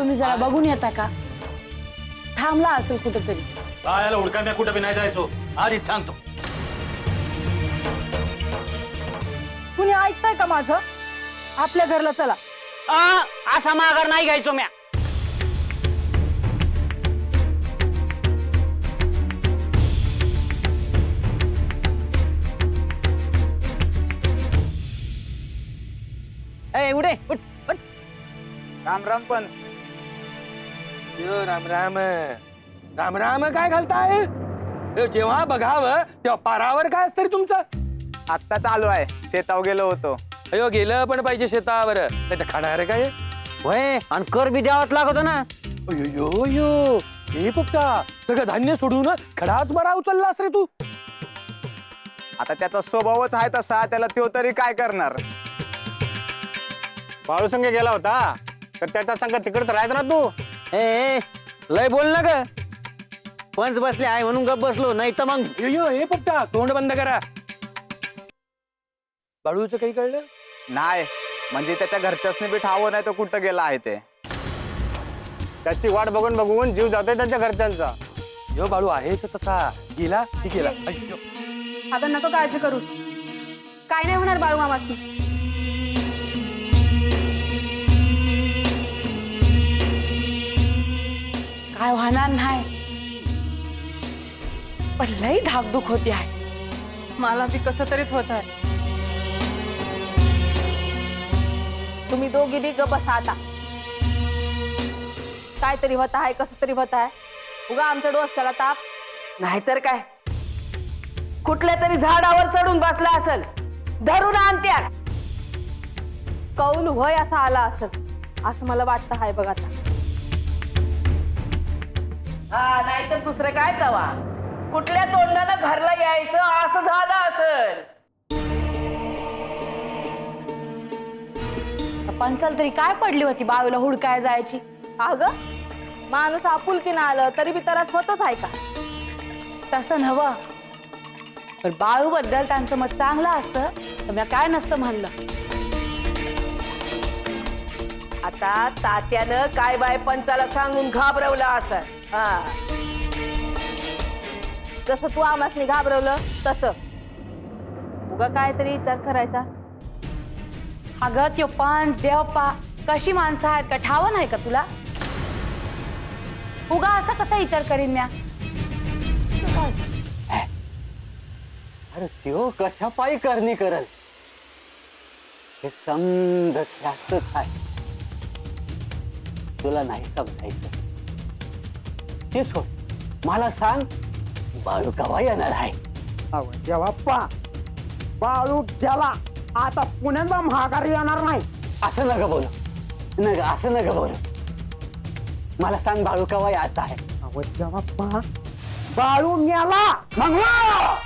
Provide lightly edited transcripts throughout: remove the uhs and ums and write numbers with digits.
तुम्ही जरा बघून येता का? थांबला असेल कुठेतरी. बाळाला हुडका मी कुठं बी नाही जायचो, आधीच सांगतो. कुणी ऐकताय का माझं? आपल्या घरला चला. असा माघार नाही घ्यायचो म्या. उठे उठ उठ. राम राम पण राम राम राम राम काय घालताय? जेव्हा बघावं तेव्हा पारावर काय असतं रे तुमचं? आत्ता चालू आहे, शेतावर गेलो होतो. अयो गेलं पण पाहिजे शेतावर, नाही तर खाणार काय? होय, आणि कर बी द्यावाच लागतो ना. अयो यो हे पोपटा, सगळं धान्य सोडून खडाच बरा उचललास रे तू. आता त्याचा स्वभावच आहे तसा, त्याला तो तरी काय करणार. बाळू संघ गेला होता तर त्याचा संघ तिकडच राहायचं ना तू. ए लय बोल ना ग. पंच बसले आहे म्हणून गप बसलो, नाही तर मग. अयो हे पोपटा, तोंड बंद करा. बाळूचं काही कळलं नाही, म्हणजे त्याच्या घरच्यासने बी ठावं नाही तो कुठं गेला आहे ते. त्याची वाट बघून बघून जीव जातोय त्यांच्या घरच्यांचा. यो बाळू आहेच तसा, गेला ती गेला. अय्यो. अगं नको काळजी करूस, काय नाही होणार बाळू मामासनी. काय होणार नाही, पण लई धाकधूक होती आहे. मला बी कसं तरीच होत आहे. तुम्ही दोघी बी गप बसा आता. काय तरी होत आहे, कसं तरी होत आहे. उगा आमच्या डोसक्याला ताप. नाहीतर काय, कुठल्या तरी झाडावर चढून बसला असेल, धरून आणत्या. कौल होय असा आला असेल, असं मला वाटतं आहे बघ आता. हा, नाहीतर दुसरं काय तवा, कुठल्या तोंडानं घरला यायचं असं झालं असेल. पंचाल तरी काय पडली होती बाळूला हुडकाय जायची? अगं माणूस आपुलकीनं आलं तरी बी त्रास होतोच आहे का? तसं नव्ह, पण बाळू बद्दल त्यांचं मत चांगलं असतं तर मी काय नसतं म्हणलं. आता तात्यानं काय बाय पंचाला सांगून घाबरवलं असं. हा, जसं तू आमासनी घाबरवलं तसं उगा काहीतरी विचार करायचा. अगं त्यो पंच देवप्पा कशी माणसं आहेत का ठाव नाही का तुला? उगा असा कसा विचार करीन म्या? अरे त्यो कशा पायी करणी करल हे समजतच आहे. तुला नाही समजायचं ते सोड. मला सांग, बाळू कवा येणार आहे? देवाप्पा, बाळू गेला, आता पुण्यांदा महागारी येणार नाही. असं नका बोलू, नका असं नका बोलू. मला सांग, बाळू कवा यायचा आहे? देवाप्पा, बाळू मेला मंगला.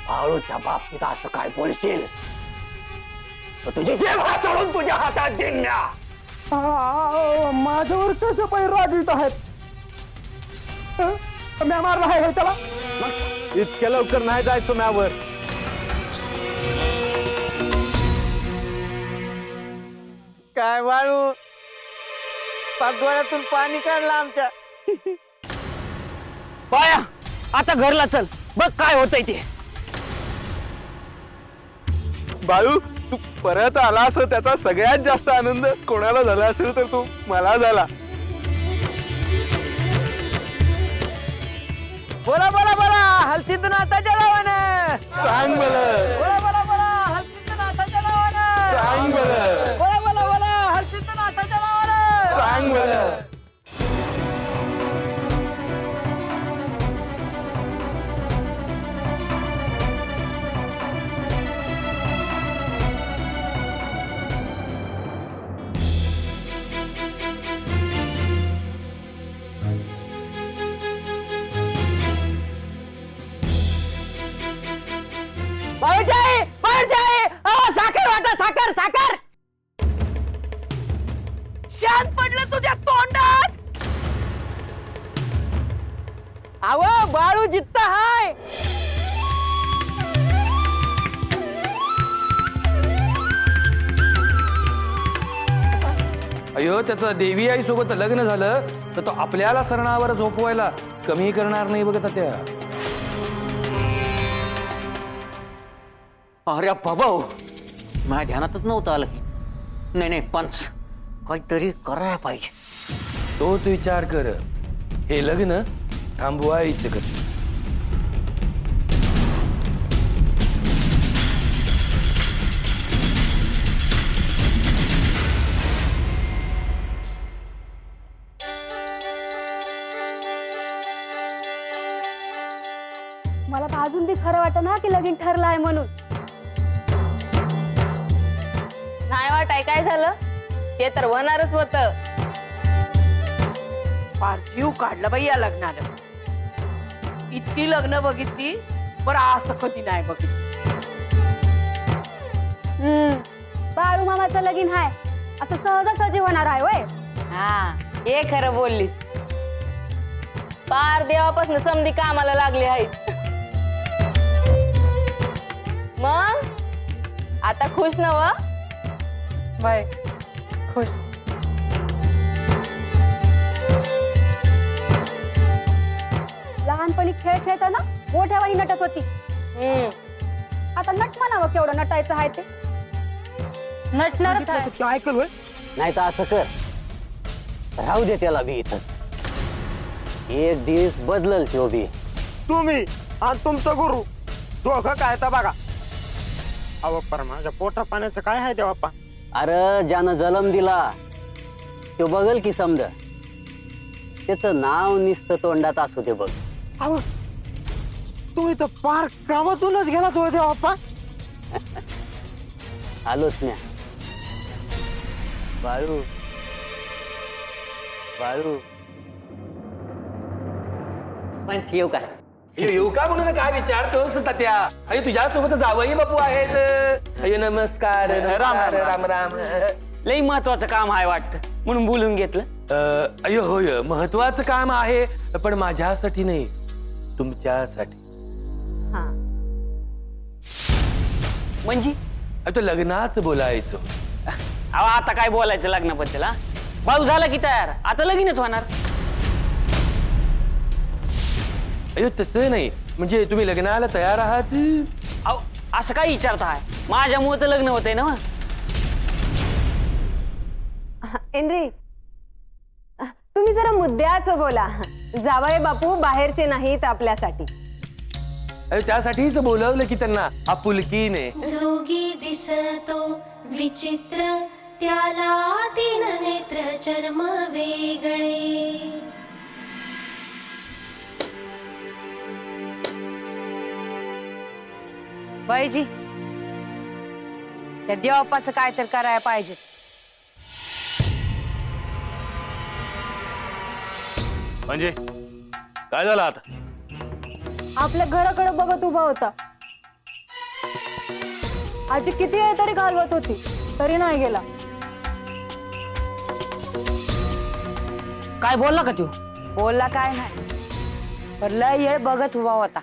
बाळूच्या बाबतीत असं काय बोलशील तर तुझी जेव सोडून तुझ्या हातात देईन म्या. माझ्यावर कसं पण रागीत आहेत? म्या मारला आहे त्याला. इतक्या लवकर नाही जायचो म्यावर. काय बाळू, पागोळ्यातून पाणी काढलं आमच्या. बाया, आता घरला चल, बघ काय होतंय ते. बाळू, तू परत आला असं त्याचा सगळ्यात जास्त आनंद कोणाला झाला असेल तर तू मला झाला. बोला बोला बोला, हलतीतून नाताच्या नावानं. सांग बरं, बोला बोला बोला, हलतीतून नाताच्या नावानं. सांग बरं, बोला बोला बोला, हलतीतून नाताच्या नावानं. सांग बरं. तुझ्या तोंडात. अव बाळू जित्ता हाय. अयो त्याचं देवी आई सोबत लग्न झालं तर तो आपल्याला सरणावर झोपवायला कमी करणार नाही बघत त्या. अरे बाबा माझ्या ध्यानातच नव्हतं आलं की. नाही पंच काहीतरी करायला पाहिजे. तोच विचार कर. हे लग्न थांबवायचं कर. मला तर अजून बी खरं वाटत ना की लगीन ठरलं आहे म्हणून. नाही वाटाय काय झालं ते तर होणारच होत. फार जीव काढलं बाई या लग्नानं. इतकी लग्न बघितली पण असं कधी नाही बघितली. बाळू मामाचं लगीन आहे असं सहजासहजी होणार आहे होय. हा हे खरं बोललीस. पार देवापासून समधी कामाला लागले आहेत. मग आता खुश नव बाय खुश. लहानपणी खेळ खेळताना मोठ्यावानी नटत होती. आता नट म्हणावं केवढं नटायचं आहे ते. नटणारच आहे. तू ऐकलं होय? नाही तर असं कर, राहू दे त्याला बी इथं. एक दिवस बदलल तो बी. तुम्ही आणि तुमचं गुरु दोघं काय तर बघा. अहो पर माझ्या पोटा पाण्याचं काय आहे देवाप्पा. अरे ज्यानं जन्म दिला तो बघल की समज. त्याचं नाव निसतं तोंडात असू दे बघ. अहो तुम्ही तर पार गावातूनच गेला तो देवाप्पा. आलोच ना. बाळू बाळू पण येऊ का. येऊ का म्हणून काय विचारतोस तात्या. अरे तुझ्यासोबत जावई बापू आहेत. अय नमस्कार. राम राम राम. लई महत्वाचं काम आहे वाटतं म्हणून बोलून घेतलं. अयो होय महत्वाचं काम आहे पण माझ्यासाठी नाही तुमच्यासाठी. म्हणजे तो लग्नाच बोलायचो. अहो आता काय बोलायचं लग्नाबद्दल. बाळू झाला की तयार आता लगीनच होणार. अयो तसं नाही म्हणजे तुम्ही लग्नाला तयार आहात. अहो असं काय विचारताय. माझ्यामुळे तर लग्न होतंय ना. एनरी तुम्ही जरा मुद्द्याचं बोला. जावई बापू बाहेरचे नाहीत आपल्यासाठी. अयो त्यासाठीच बोलवलं की त्यांना आपुलकीने. जोगी दिसतो विचित्र त्याला तीन नेत्र चर्म वेगळे. बाईजी त्या देवापाचं काय तर करायला पाहिजे. म्हणजे काय झालं आता. आपल्या घराकडे बघत उभा होता. आजी किती वेळ तरी घालवत होती तरी नाही गेला. काय बोलला का तू. बोलला काय नाही पण लय येळ बघत उभा होता.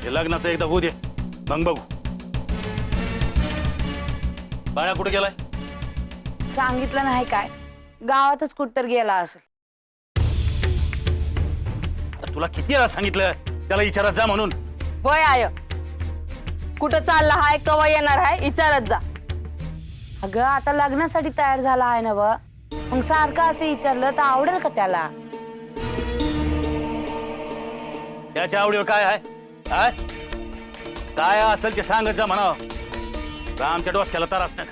हे लग्नाचं एकदा होऊ दे मग बघू. बाळा कुठे गेलाय. सांगितलं नाही काय गावातच कुठतर गेला असेल. अरे तुला किती वेळा सांगितलं त्याला विचारत जा म्हणून. होय आय कुठं चालला हाय कवा येणार हाय विचारत जा. अगं आता लग्नासाठी तयार झाला आहे ना व मग सारखं असं विचारलं तर आवडेल का त्याला. त्याच्या आवडीवर काय आहे काय काय असेल ते सांगत जा म्हणावं. आमच्या डोसक्याला त्रास नाही.